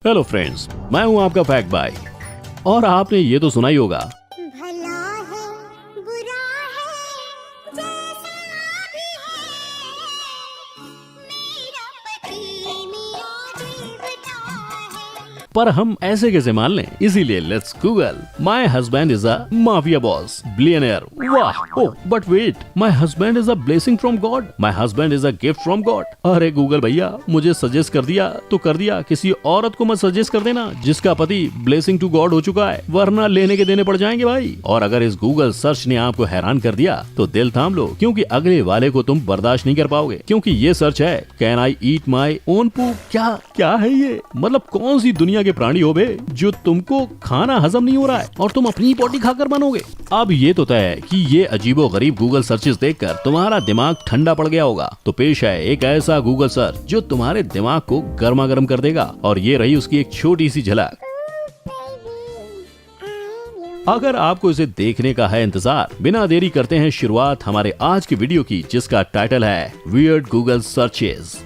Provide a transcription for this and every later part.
Hello friends, मैं हूं आपका फैक्ट बाय। और आपने ये तो सुना ही होगा, भला है बुरा है जैसा भी है मेरा पति मेरा देवता है। पर हम ऐसे कैसे मान लें? इसीलिए let's Google my husband is a mafia boss billionaire. वाह, oh but wait, my husband is a blessing from God, my husband is a gift from God. अरे गूगल भैया, मुझे सजेस्ट कर दिया तो कर दिया, किसी औरत को मत सजेस्ट कर देना जिसका पति ब्लेसिंग टू गॉड हो चुका है, वरना लेने के देने पड़ जाएंगे भाई। और अगर इस गूगल सर्च ने आपको हैरान कर दिया तो दिल थाम लो, क्योंकि अगले वाले को तुम बर्दाश्त नहीं कर पाओगे। क्योंकि ये सर्च है, can I eat my own पू? क्या क्या है ये? मतलब कौन सी दुनिया के प्राणी हो बे जो तुमको खाना हजम नहीं हो रहा है और तुम अपनी बॉडी खाकर बनोगे। अब ये तो तय है कि ये अजीबो गरीब गूगल सर्चेस देखकर तुम्हारा दिमाग ठंडा पड़ गया होगा। तो पेश है एक ऐसा गूगल सर्च जो तुम्हारे दिमाग को गर्मा गर्म कर देगा, और ये रही उसकी एक छोटी सी झलक। अगर आपको इसे देखने का है इंतजार, बिना देरी करते हैं शुरुआत हमारे आज की वीडियो की, जिसका टाइटल है weird Google searches.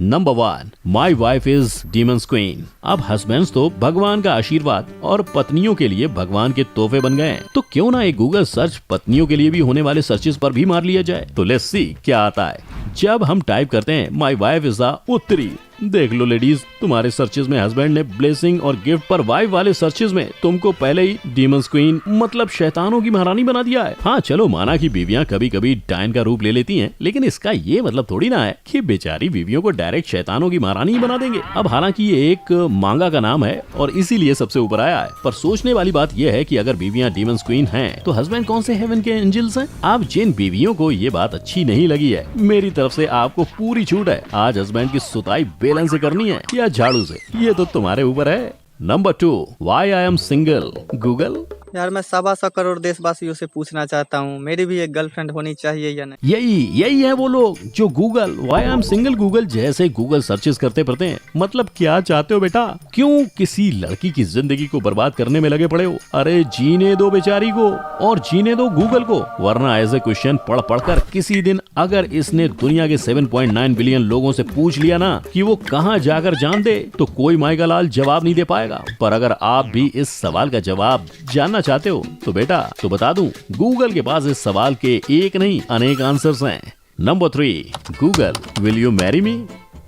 Number 1, my wife is demons queen. अब हस्बैंड्स तो भगवान का आशीर्वाद और पत्नियों के लिए भगवान के तोहफे बन गए हैं, तो क्यों ना एक गूगल सर्च पत्नियों के लिए भी होने वाले सर्चेस पर भी मार लिया जाए। तो लेट्स सी क्या आता है। जब हम टाइप करते हैं माई वाइफ इज अ उत्तरी, देख लो लेडीज, तुम्हारे सर्चेज में हस्बैंड ने ब्लेसिंग और गिफ्ट, पर वाइफ वाले सर्चेज में तुमको पहले ही डीमंस क्वीन मतलब शैतानों की महारानी बना दिया है। हाँ चलो, माना कि बीवियां कभी कभी डायन का रूप ले लेती हैं, लेकिन इसका ये मतलब थोड़ी ना है कि बेचारी बीवियों को डायरेक्ट शैतानों की महारानी ही बना देंगे। अब हालांकि ये एक मांगा का नाम है और इसीलिए सबसे ऊपर आया है, पर सोचने वाली बात यह है कि अगर बीवियां डीमंस क्वीन हैं, तो हस्बैंड कौन से हेवन के एंजल्स हैं? अब जिन बीवियों को ये बात अच्छी नहीं लगी है, मेरी तरफ से आपको पूरी छूट है। आज हस्बैंड की सुताई बेलन से करनी है या झाड़ू से, ये तो तुम्हारे ऊपर है। Number 2, why I am single. Google यार मैं 1.25 करोड़ देशवासियों से पूछना चाहता हूँ, मेरी भी एक गर्लफ्रेंड होनी चाहिए या नहीं? यही है वो लोग जो Google why I am single Google जैसे गूगल सर्चेस करते फिरते हैं। मतलब क्या चाहते हो बेटा? क्यों किसी लड़की की जिंदगी को बर्बाद करने में लगे पड़े हो? अरे जीने दो बेचारी को, और जीने दो गूगल को, वरना ऐसे क्वेश्चन पढ़ पढ़कर किसी दिन अगर इसने दुनिया के 7.9 बिलियन लोगों से पूछ लिया ना कि वो कहाँ जाकर जान दे, तो कोई माई का लाल जवाब नहीं दे पाएगा। पर अगर आप भी इस सवाल का जवाब जानना चाहते हो तो बेटा तो बता दूं, गूगल के पास इस सवाल के एक नहीं अनेक आंसर्स हैं। Number 3, Google will you marry me.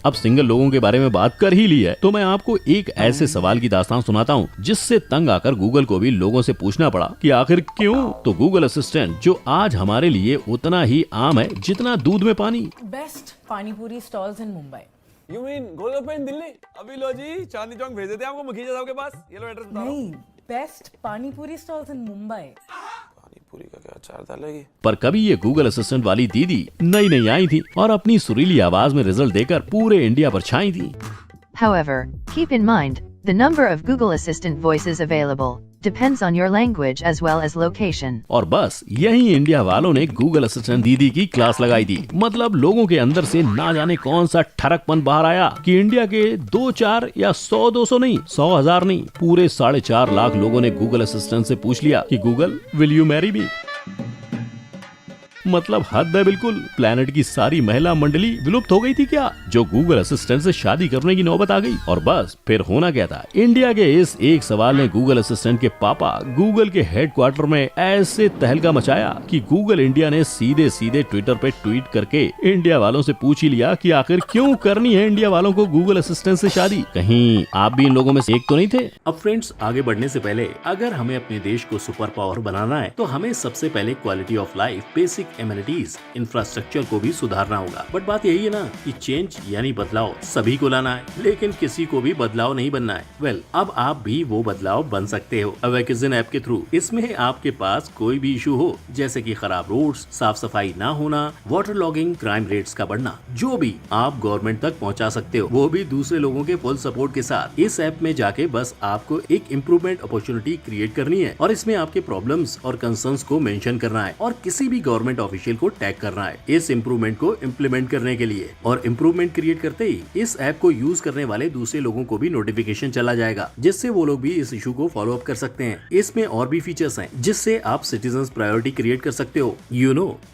अब सिंगल लोगों के बारे में बात कर ही ली है, तो मैं आपको एक ऐसे सवाल की दास्तान सुनाता हूँ जिससे तंग आकर गूगल को भी लोगों से पूछना पड़ा कि आखिर क्यों। तो गूगल असिस्टेंट जो आज हमारे लिए उतना ही आम है जितना दूध में पानी। Best panipuri stalls in Mumbai. You mean गोलगप्पे इन दिल्ली? अभी लो जी, चांदनी चौक भेजे थे आपको मुखीजा साहब के पास। ये लो एड्रेस बताओ। नहीं, बेस्ट पानीपुरी स्टॉल्स इन मुंबई। पानीपुरी का क्या चार्ज डालेगी? पर कभी ये गूगल असिस्टेंट वाली दीदी नई आई थी और अपनी सुरीली आवाज में रिजल्ट देकर पूरे इंडिया पर छाई थी। However, keep in mind, the number of Google Assistant voices available depends on your language as well as location. और बस यही इंडिया वालों ने गूगल असिस्टेंट दीदी की क्लास लगाई थी। मतलब लोगों के अंदर से ना जाने कौन सा ठरकपन बाहर आया कि इंडिया के 2-4 या 100-200 नहीं, 100,000 नहीं, पूरे 4.5 लाख लोगों ने गूगल असिस्टेंट से पूछ लिया कि Google will you marry me. मतलब हद है बिल्कुल। प्लेनेट की सारी महिला मंडली विलुप्त हो गई थी क्या, जो गूगल असिस्टेंट से शादी करने की नौबत आ गई? और बस फिर होना क्या था, इंडिया के इस एक सवाल ने गूगल असिस्टेंट के पापा गूगल के हेडक्वार्टर में ऐसे तहलका मचाया कि गूगल इंडिया ने सीधे सीधे ट्विटर पे ट्वीट करके इंडिया वालों से पूछ ही लिया कि आखिर क्यों करनी है इंडिया वालों को गूगल असिस्टेंट से शादी। कहीं आप भी इन लोगों में से एक तो नहीं थे? अब फ्रेंड्स, आगे बढ़ने से पहले अगर हमें अपने देश को सुपर पावर बनाना है, तो हमें सबसे पहले quality of life, basic amenities, infrastructure को भी सुधारना होगा। बट बात यही है ना कि चेंज यानी बदलाव सभी को लाना है, लेकिन किसी को भी बदलाव नहीं बनना है। वेल, अब आप भी वो बदलाव बन सकते हो अवेकिजन ऐप के थ्रू। इसमें आपके पास कोई भी इशू हो, जैसे कि खराब रोड्स, साफ सफाई ना होना, वाटर लॉगिंग, क्राइम रेट्स का बढ़ना, जो भी आप गवर्नमेंट तक पहुंचा सकते हो, वो भी दूसरे लोगों के फुल सपोर्ट के साथ। इस ऐप में जाके बस आपको एक इम्प्रूवमेंट अपॉर्चुनिटी क्रिएट करनी है और इसमें आपके प्रॉब्लम्स और कंसर्न्स को मेंशन करना है, और किसी भी गवर्नमेंट ऑफिशियल को टैग करना है इस इम्प्रूवमेंट को इम्प्लीमेंट करने के लिए। और इम्प्रूवमेंट क्रिएट करते ही इस ऐप को यूज करने वाले दूसरे लोगों को भी नोटिफिकेशन चला जाएगा, जिससे वो लोग भी इस इशू को फॉलो अप कर सकते हैं। इसमें और भी फीचर्स हैं जिससे आप सिटीजन्स प्रायोरिटी क्रिएट कर सकते हो।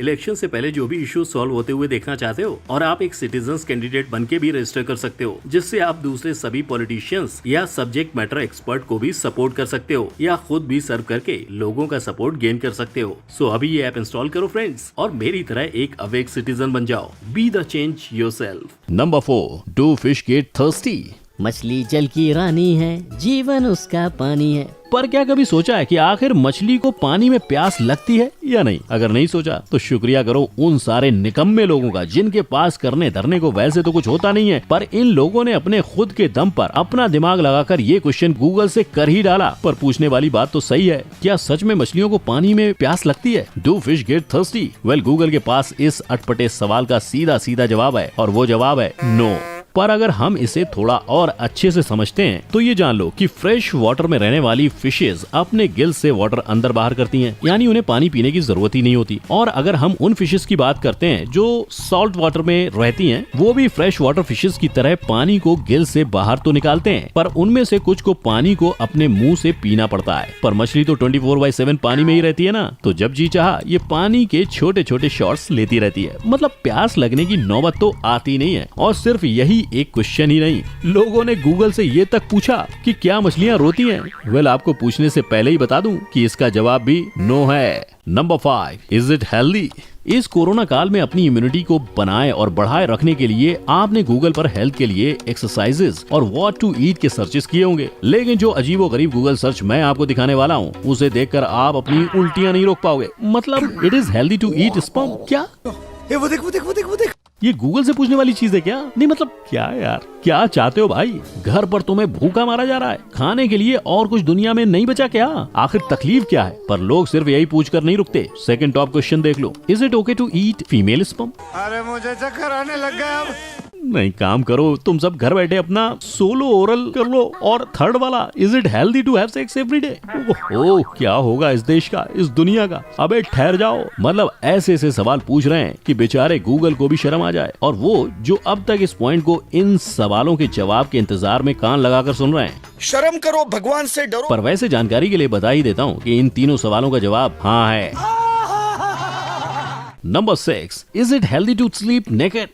इलेक्शन से पहले जो भी इशू सॉल्व होते हुए देखना चाहते हो, और आप एक सिटीजन्स कैंडिडेट बन के भी रजिस्टर कर सकते हो, जिससे आप दूसरे सभी पॉलिटिशियंस या सब्जेक्ट मैटर एक्सपर्ट को भी सपोर्ट कर सकते हो या खुद भी सर्व करके लोगों का सपोर्ट गेन कर सकते हो। सो अभी ये ऐप इंस्टॉल करो फ्रेंड्स, और मेरी तरह एक अवेक सिटीजन बन जाओ। Be the change yourself. Number 4, do fish get thirsty? मछली जल की रानी है, जीवन उसका पानी है। पर क्या कभी सोचा है कि आखिर मछली को पानी में प्यास लगती है या नहीं? अगर नहीं सोचा तो शुक्रिया करो उन सारे निकम्मे लोगों का जिनके पास करने धरने को वैसे तो कुछ होता नहीं है, पर इन लोगों ने अपने खुद के दम पर अपना दिमाग लगाकर ये क्वेश्चन गूगल से कर ही डाला। पर पूछने वाली बात तो सही है, क्या सच में मछलियों को पानी में प्यास लगती है? Do fish get thirsty? Well, Google के पास इस अटपटे सवाल का सीधा सीधा जवाब है, और वो जवाब है नो। पर अगर हम इसे थोड़ा और अच्छे से समझते हैं तो ये जान लो कि फ्रेश वाटर में रहने वाली फिशेज अपने गिल्स से वाटर अंदर बाहर करती हैं, यानी उन्हें पानी पीने की जरूरत ही नहीं होती। और अगर हम उन फिशेज की बात करते हैं जो सॉल्ट वाटर में रहती हैं, वो भी फ्रेश वाटर फिशेज की तरह पानी को गिल से बाहर तो निकालते हैं, पर उनमें से कुछ को पानी को अपने मुंह से पीना पड़ता है। पर मछली तो 24/7 पानी में ही रहती है ना, तो जब जी चाहा ये पानी के छोटे छोटे शॉट्स लेती रहती है। मतलब प्यास लगने की नौबत तो आती नहीं है। और सिर्फ यही एक क्वेश्चन ही नहीं, लोगों ने गूगल से ये तक पूछा कि क्या मछलियां रोती हैं? वेल, आपको पूछने से पहले ही बता दूं कि इसका जवाब भी नो है। Number 5, is it healthy? इस कोरोना काल में अपनी इम्यूनिटी को बनाए और बढ़ाए रखने के लिए आपने गूगल पर हेल्थ के लिए एक्सरसाइजेस और व्हाट टू ईट के सर्चेस किए होंगे, लेकिन जो अजीबोगरीब गूगल सर्च मैं आपको दिखाने वाला हूँ उसे देखकर आप अपनी उल्टियां नहीं रोक पाओगे। मतलब it is healthy to eat sperm? क्या वो देख। ये गूगल से पूछने वाली चीज है क्या? नहीं मतलब क्या यार, क्या चाहते हो भाई? घर पर तुम्हें भूखा मारा जा रहा है, खाने के लिए और कुछ दुनिया में नहीं बचा क्या? आखिर तकलीफ क्या है? पर लोग सिर्फ यही पूछकर नहीं रुकते। सेकंड टॉप क्वेश्चन देख लो, is it okay to eat female sperm? अरे मुझे चक्कर आने लग गया अब। नहीं, काम करो तुम सब घर बैठे अपना सोलो ओरल कर लो। और थर्ड वाला, is it healthy to have sex everyday? Oh, क्या होगा इस देश का, इस दुनिया का? अबे ठहर जाओ। मतलब ऐसे ऐसे सवाल पूछ रहे हैं कि बेचारे गूगल को भी शर्म आ जाए, और वो जो अब तक इस पॉइंट को इन सवालों के जवाब के इंतजार में कान लगाकर सुन रहे हैं। शर्म करो, भगवान से डरो। पर वैसे जानकारी के लिए बता ही देता हूँ कि इन तीनों सवालों का जवाब हाँ है। Number 6, is it healthy to sleep naked?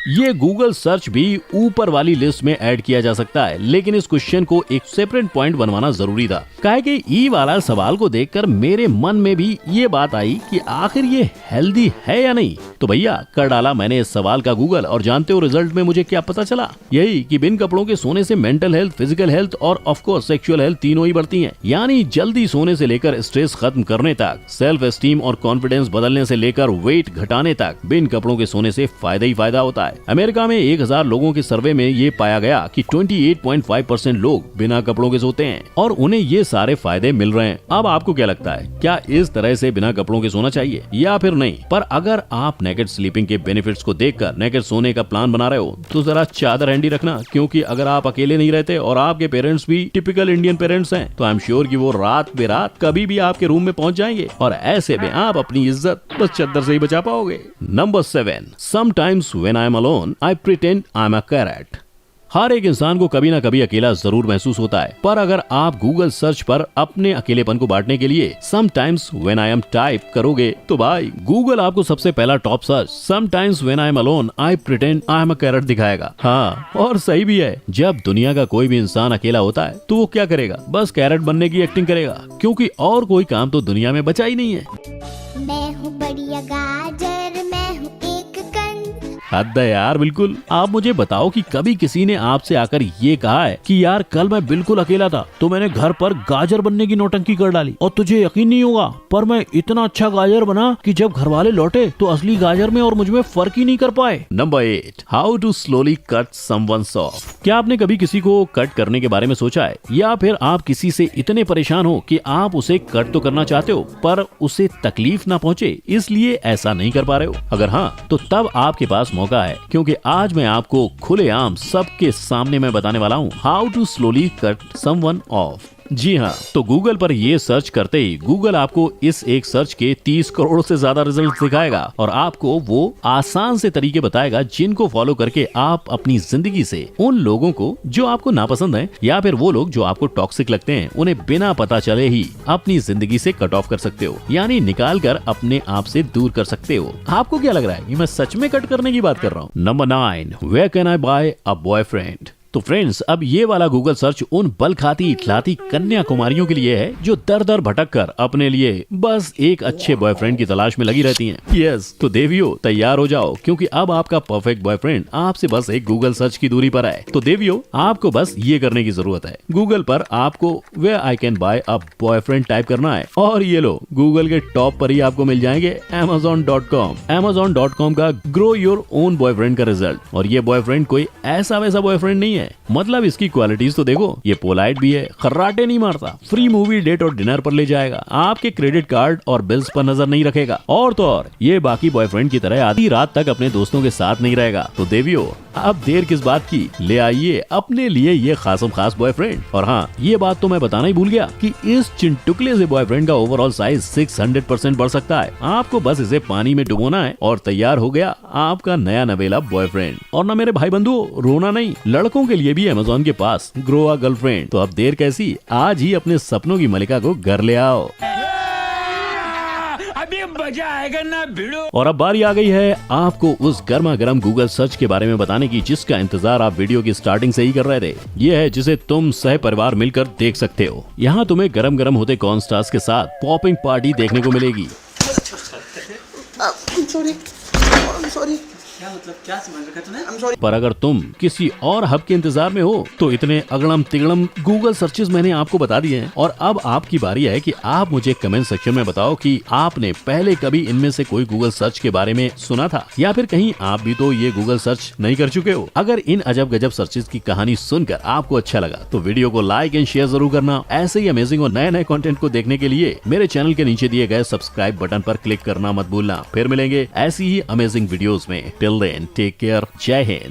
ये गूगल सर्च भी ऊपर वाली लिस्ट में ऐड किया जा सकता है, लेकिन इस क्वेश्चन को एक सेपरेट पॉइंट बनवाना जरूरी था। काहे कि ई वाला सवाल को देखकर मेरे मन में भी ये बात आई कि आखिर ये हेल्दी है या नहीं। तो भैया कर डाला मैंने इस सवाल का गूगल, और जानते हो रिजल्ट में मुझे क्या पता चला? यही कि बिन कपड़ों के सोने से मेंटल हेल्थ, फिजिकल हेल्थ और ऑफ कोर्स सेक्सुअल हेल्थ तीनों ही बढ़ती हैं। यानी जल्दी सोने से लेकर स्ट्रेस खत्म करने तक, सेल्फ एस्टीम और कॉन्फिडेंस बदलने से लेकर वेट घटाने तक बिन कपड़ों के सोने से फायदा ही फायदा होता है। अमेरिका में 1000 लोगों के सर्वे में ये पाया गया कि 28.5% लोग बिना कपड़ों के सोते हैं, और उन्हें ये सारे फायदे मिल रहे हैं। अब आपको क्या लगता है, क्या इस तरह से बिना कपड़ों के सोना चाहिए या फिर नहीं? पर अगर आप नेकेड स्लीपिंग के बेनिफिट्स को देखकर नेकेड सोने का प्लान बना रहे हो तो जरा चादर हैंडी रखना, क्योंकि अगर आप अकेले नहीं रहते और आपके पेरेंट्स भी टिपिकल इंडियन पेरेंट्स हैं, तो आई एम श्योर कि वो रात बेरात कभी भी आपके रूम में पहुंच जाएंगे, और ऐसे में आप अपनी इज्जत बस चद्दर से ही बचा पाओगे। Number 7, sometimes when I am alone I pretend I am a carrot. हर एक इंसान को कभी ना कभी अकेला जरूर महसूस होता है, पर अगर आप गूगल सर्च पर अपने अकेलेपन को बांटने के लिए sometimes when I am type करोगे तो भाई गूगल आपको सबसे पहला top search sometimes when I am alone I pretend I am a carrot दिखाएगा। हाँ, और सही भी है। जब दुनिया का कोई भी इंसान अकेला होता है तो वो क्या करेगा? बस कैरेट बनने की एक्टिंग करेगा, क्योंकि और कोई काम तो दुनिया में बचा ही नहीं है। मैं हूँ बढ़िया गाजर, मैं हूँ एक कंद। हद है यार, बिल्कुल। आप मुझे बताओ कि कभी किसी ने आपसे आकर ये कहा है कि यार कल मैं बिल्कुल अकेला था तो मैंने घर पर गाजर बनने की नौटंकी कर डाली, और तुझे यकीन नहीं होगा पर मैं इतना अच्छा गाजर बना कि जब घर वाले लौटे तो असली गाजर में और मुझमें फर्क ही नहीं कर पाए। Number 8, how to slowly cut someone's off. क्या आपने कभी किसी को कट करने के बारे में सोचा है, या फिर आप किसी से इतने परेशान हो कि आप उसे कट तो करना चाहते हो पर उसे तकलीफ ना पहुंचे इसलिए ऐसा नहीं कर पा रहे हो? अगर हाँ, तो तब आपके पास मौका है, क्योंकि आज मैं आपको खुलेआम सबके सामने मैं बताने वाला हूँ how to slowly cut someone off. जी हाँ, तो गूगल पर ये सर्च करते ही गूगल आपको इस एक सर्च के 30 करोड़ से ज्यादा रिजल्ट दिखाएगा और आपको वो आसान से तरीके बताएगा जिनको फॉलो करके आप अपनी जिंदगी से उन लोगों को जो आपको नापसंद है या फिर वो लोग जो आपको टॉक्सिक लगते हैं उन्हें बिना पता चले ही अपनी जिंदगी से कट ऑफ कर सकते हो, यानी निकाल कर अपने आप से दूर कर सकते हो। आपको क्या लग रहा है कि मैं सच में कट करने की बात कर रहा हूँ? Number 9, where can I buy a boyfriend. तो फ्रेंड्स, अब ये वाला गूगल सर्च उन बल खाती इटलाती कन्या कुमारियों के लिए है जो दर दर भटक कर अपने लिए बस एक अच्छे बॉयफ्रेंड की तलाश में लगी रहती हैं। यस, तो देवियों तैयार हो जाओ क्योंकि अब आपका परफेक्ट बॉयफ्रेंड आपसे बस एक गूगल सर्च की दूरी पर है। तो देवियों, आपको बस ये करने की जरूरत है, गूगल पर आपको where I can buy a boyfriend type करना है और ये लो गूगल के टॉप पर ही आपको मिल जाएंगे Amazon.com। Amazon.com का ग्रो योर ओन बॉयफ्रेंड का रिजल्ट। और ये बॉयफ्रेंड कोई ऐसा वैसा बॉयफ्रेंड नहीं है, मतलब इसकी क्वालिटीज तो देखो, ये पोलाइट भी है, खर्राटे नहीं मारता, फ्री मूवी डेट और डिनर पर ले जाएगा, आपके क्रेडिट कार्ड और बिल्स पर नजर नहीं रखेगा और तो और ये बाकी बॉयफ्रेंड की तरह आधी रात तक अपने दोस्तों के साथ नहीं रहेगा। तो देवियों, अब देर किस बात की, ले आइए अपने लिए ये खासम खास बॉयफ्रेंड। और हाँ, ये बात तो मैं बताना ही भूल गया कि इस चिंटुकले से बॉयफ्रेंड का ओवरऑल साइज 600% बढ़ सकता है। आपको बस इसे पानी में डुबोना है और तैयार हो गया आपका नया नवेला बॉयफ्रेंड। और ना मेरे भाई बंधुओं, रोना नहीं, लड़कों के लिए भी अमेज़न के पास ग्रो अ गर्लफ्रेंड। तो अब देर कैसी, आज ही अपने सपनों की मलिका को घर ले आओ। अभी मजा आएगा ना भिड़ो। और अब बारी आ गई है आपको उस गर्मा गर्म गूगल सर्च के बारे में बताने की जिसका इंतजार आप वीडियो की स्टार्टिंग से ही कर रहे थे। ये है जिसे तुम सह परिवार मिलकर देख सकते हो। यहाँ तुम्हें गरम गरम होते कॉर्न स्टार्स के साथ पॉपिंग पार्टी देखने को मिलेगी। पर अगर तुम किसी और हब के इंतजार में हो तो इतने अगड़म तिगड़म गूगल सर्चेस मैंने आपको बता दिए हैं और अब आपकी बारी है कि आप मुझे कमेंट सेक्शन में बताओ कि आपने पहले कभी इनमें से कोई गूगल सर्च के बारे में सुना था या फिर कहीं आप भी तो ये गूगल सर्च नहीं कर चुके हो। अगर इन अजब गजब सर्चेस की कहानी सुनकर आपको अच्छा लगा तो वीडियो को लाइक एंड शेयर जरूर करना। ऐसे ही अमेजिंग और नए नए कंटेंट को देखने के लिए मेरे चैनल के नीचे दिए गए सब्सक्राइब बटन पर क्लिक करना मत भूलना। फिर मिलेंगे ऐसी ही अमेजिंग वीडियोस में। टिल देन टेक केयर, जय हिंद।